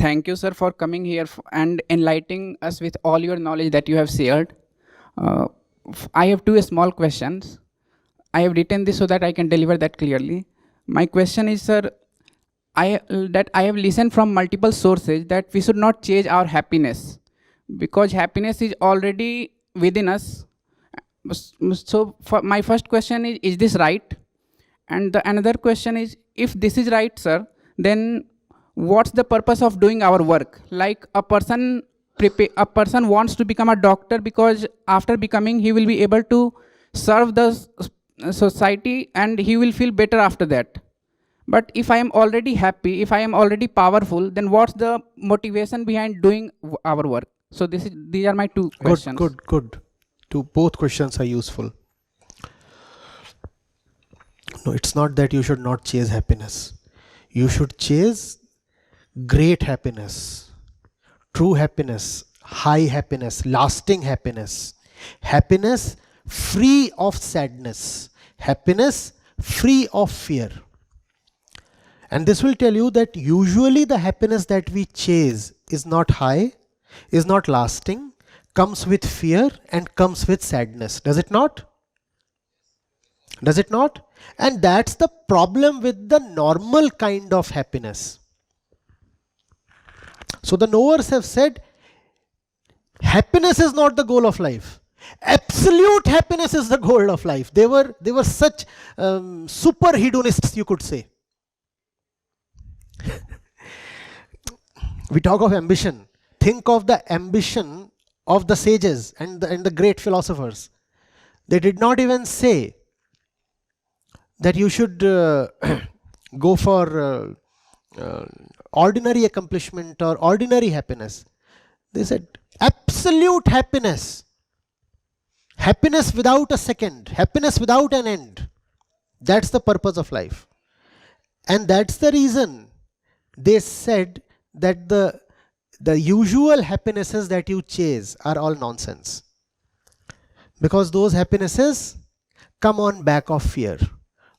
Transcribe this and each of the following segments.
thank you, sir, for coming here and enlightening us with all your knowledge that you have shared. Uh, I have two small questions. I have written this so that I can deliver that clearly. My question is, sir, I have listened from multiple sources that we should not chase our happiness because happiness is already within us. So, my first question is this right? And the another question is, if this is right, sir, then what's the purpose of doing our work? Like a person wants to become a doctor because after becoming, he will be able to serve the society and he will feel better after that. But if I am already happy, if I am already powerful, then what's the motivation behind doing our work? So these are my two questions. Good. Both questions are useful. No, it's not that you should not chase happiness. You should chase great happiness, true happiness, high happiness, lasting happiness, happiness free of sadness, happiness free of fear. And this will tell you that usually the happiness that we chase is not high, is not lasting, comes with fear and comes with sadness. Does it not? Does it not? And that's the problem with the normal kind of happiness. So the knowers have said, happiness is not the goal of life. Absolute happiness is the goal of life. They were such super hedonists, you could say. We talk of ambition. Think of the ambition of the sages and the great philosophers. They did not even say that you should go for ordinary accomplishment or ordinary happiness. They said absolute happiness. Happiness without a second. Happiness without an end. That's the purpose of life. And that's the reason they said that the usual happinesses that you chase are all nonsense. Because those happinesses come on back of fear.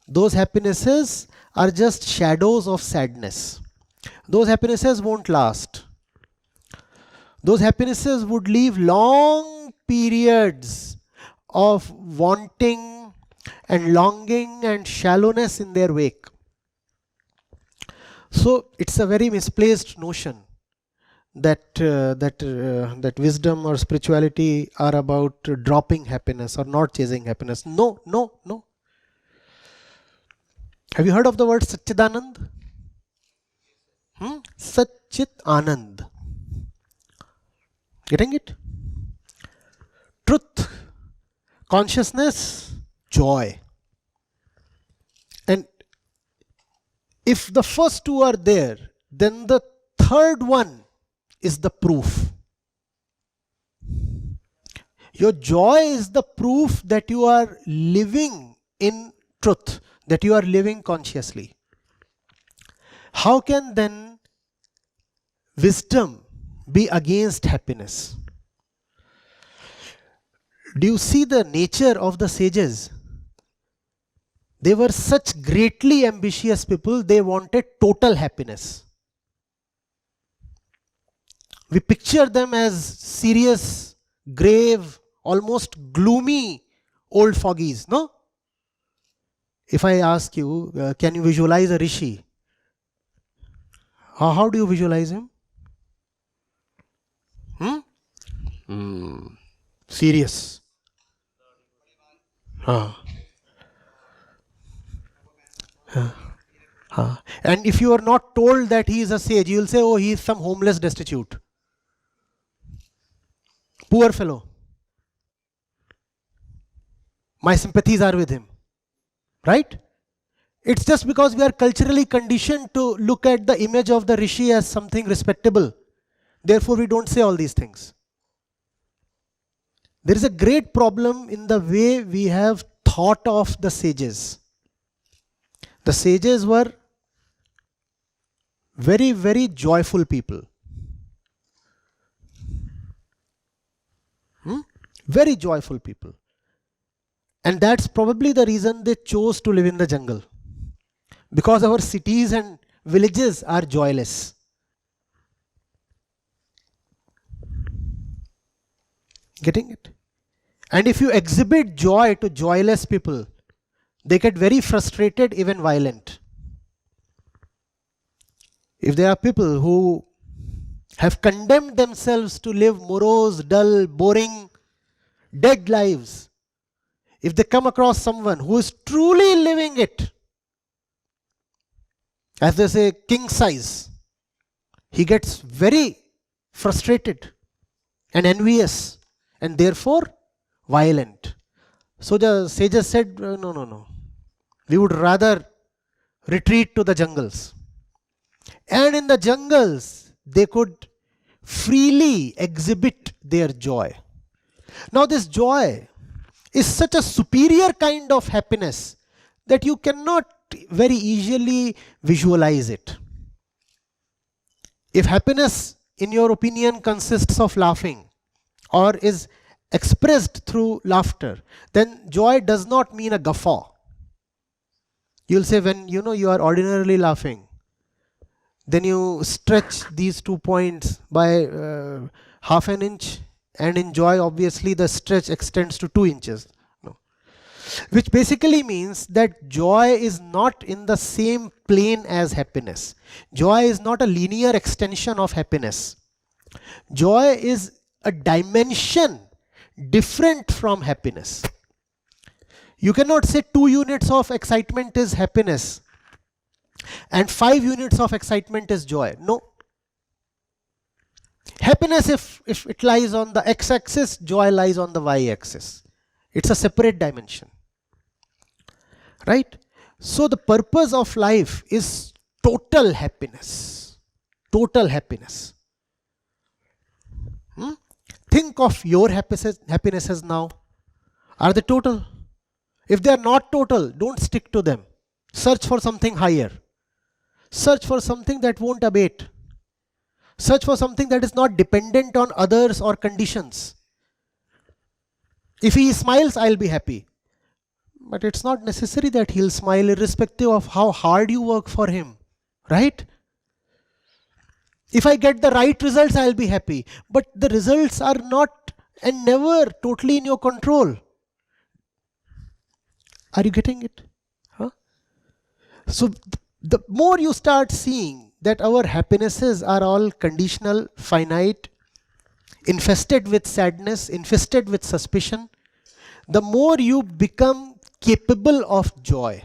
Those happinesses are just shadows of sadness. Those happinesses won't last. Those happinesses would leave long periods of wanting and longing and shallowness in their wake. So it's a very misplaced notion that wisdom or spirituality are about dropping happiness or not chasing happiness. No. Have you heard of the word Satchidanand? Satchit Anand. Getting it? Truth, consciousness, joy. And if the first two are there, then the third one is the proof. Your joy is the proof that you are living in truth, that you are living consciously. How can then wisdom be against happiness? Do you see the nature of the sages? They were such greatly ambitious people, they wanted total happiness. We picture them as serious, grave, almost gloomy old foggies, no? If I ask you, can you visualize a rishi? How do you visualize him? Serious. And if you are not told that he is a sage, you will say, oh, he is some homeless destitute. Poor fellow. My sympathies are with him. Right? It's just because we are culturally conditioned to look at the image of the rishi as something respectable. Therefore, we don't say all these things. There is a great problem in the way we have thought of the sages. The sages were very, very joyful people. Very joyful people. And that's probably the reason they chose to live in the jungle. Because our cities and villages are joyless. Getting it? And if you exhibit joy to joyless people, they get very frustrated, even violent. If there are people who have condemned themselves to live morose, dull, boring, dead lives, if they come across someone who is truly living it, as they say, king size, he gets very frustrated and envious and therefore violent. So the sages said, no. We would rather retreat to the jungles. And in the jungles, they could freely exhibit their joy. Now, this joy is such a superior kind of happiness that you cannot very easily visualize it. If happiness, in your opinion, consists of laughing or is expressed through laughter, then joy does not mean a guffaw. You'll say, when you are ordinarily laughing, then you stretch these 2 points by half an inch, and in joy, obviously, the stretch extends to 2 inches. No. Which basically means that joy is not in the same plane as happiness. Joy is not a linear extension of happiness. Joy is a dimension different from happiness. You cannot say 2 units of excitement is happiness and 5 units of excitement is joy. No. Happiness, if it lies on the x-axis, joy lies on the y-axis. It's a separate dimension. Right? So the purpose of life is total happiness. Total happiness. Think of your happinesses now. Are they total? If they are not total, don't stick to them. Search for something higher. Search for something that won't abate. Search for something that is not dependent on others or conditions. If he smiles, I'll be happy. But it's not necessary that he'll smile irrespective of how hard you work for him. Right? If I get the right results, I'll be happy. But the results are not and never totally in your control. Are you getting it? Huh? So the more you start seeing that our happinesses are all conditional, finite, infested with sadness, infested with suspicion, the more you become capable of joy.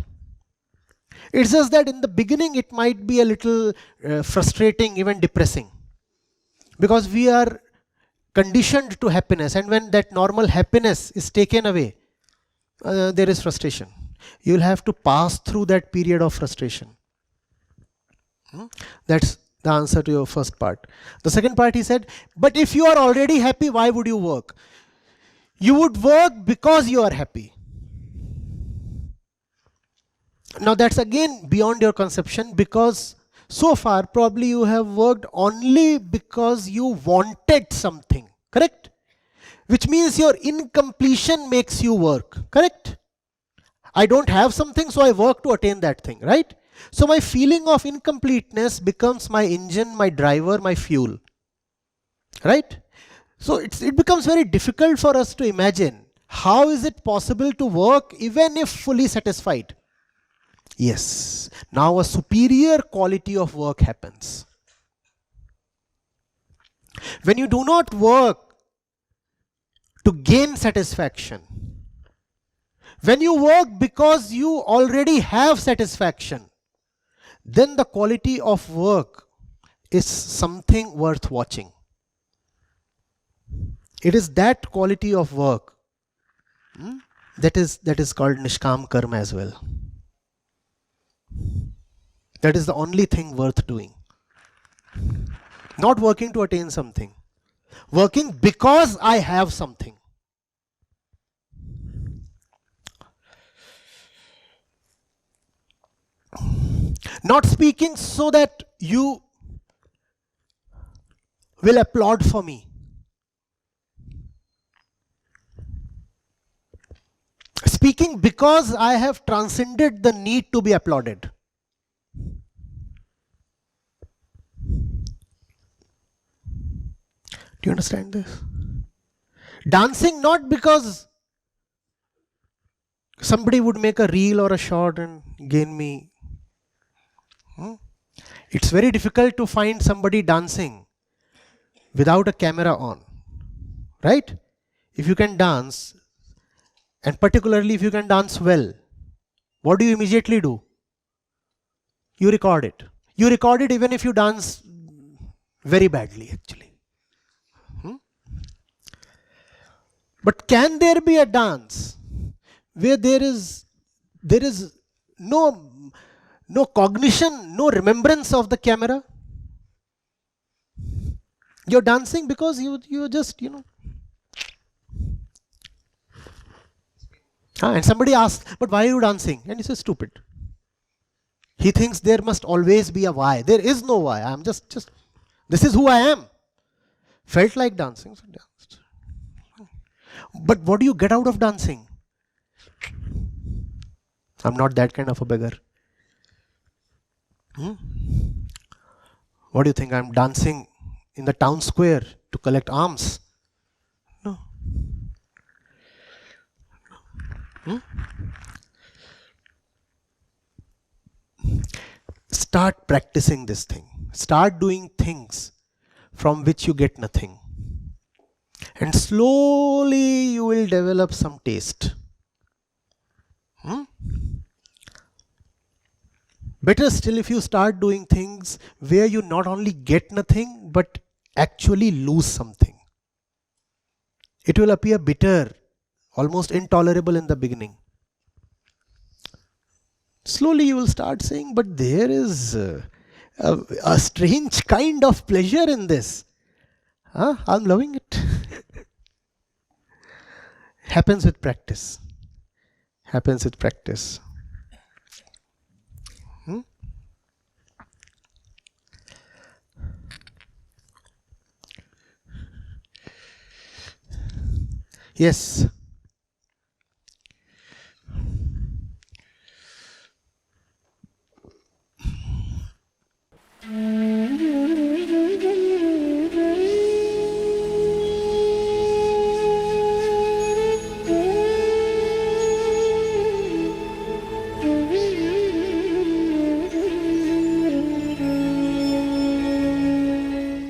It's just that in the beginning it might be a little frustrating, even depressing, because we are conditioned to happiness, and when that normal happiness is taken away, there is frustration. You'll have to pass through that period of frustration. That's the answer to your first part. The second part, he said, but if you are already happy, why would you work? You would work because you are happy. Now that's again beyond your conception, because so far probably you have worked only because you wanted something, correct? Which means your incompletion makes you work, correct? I don't have something, so I work to attain that thing, right? So my feeling of incompleteness becomes my engine, my driver, my fuel, right? So it becomes very difficult for us to imagine how is it possible to work even if fully satisfied. Yes, now a superior quality of work happens. When you do not work to gain satisfaction, when you work because you already have satisfaction, then the quality of work is something worth watching. It is that quality of work that is called Nishkam Karma as well. That is the only thing worth doing. Not working to attain something. Working because I have something. Not speaking so that you will applaud for me. Speaking because I have transcended the need to be applauded. Do you understand this? Dancing not because somebody would make a reel or a short and gain me. It's very difficult to find somebody dancing without a camera on, right? If you can dance, and particularly if you can dance well, what do you immediately do? You record it. You record it even if you dance very badly, actually. But can there be a dance where there is no cognition, no remembrance of the camera? You're dancing because you just, and somebody asks, but why are you dancing? And he says, stupid. He thinks there must always be a why. There is no why. I'm just this is who I am. Felt like dancing, so danced. But what do you get out of dancing? I'm not that kind of a beggar. What do you think? I'm dancing in the town square to collect alms? No. Start practicing this thing. Start doing things from which you get nothing. And slowly you will develop some taste. Better still if you start doing things where you not only get nothing but actually lose something. It will appear bitter, almost intolerable in the beginning. Slowly you will start saying, but there is a strange kind of pleasure in this. I'm loving it. Happens with practice. Happens with practice. Yes.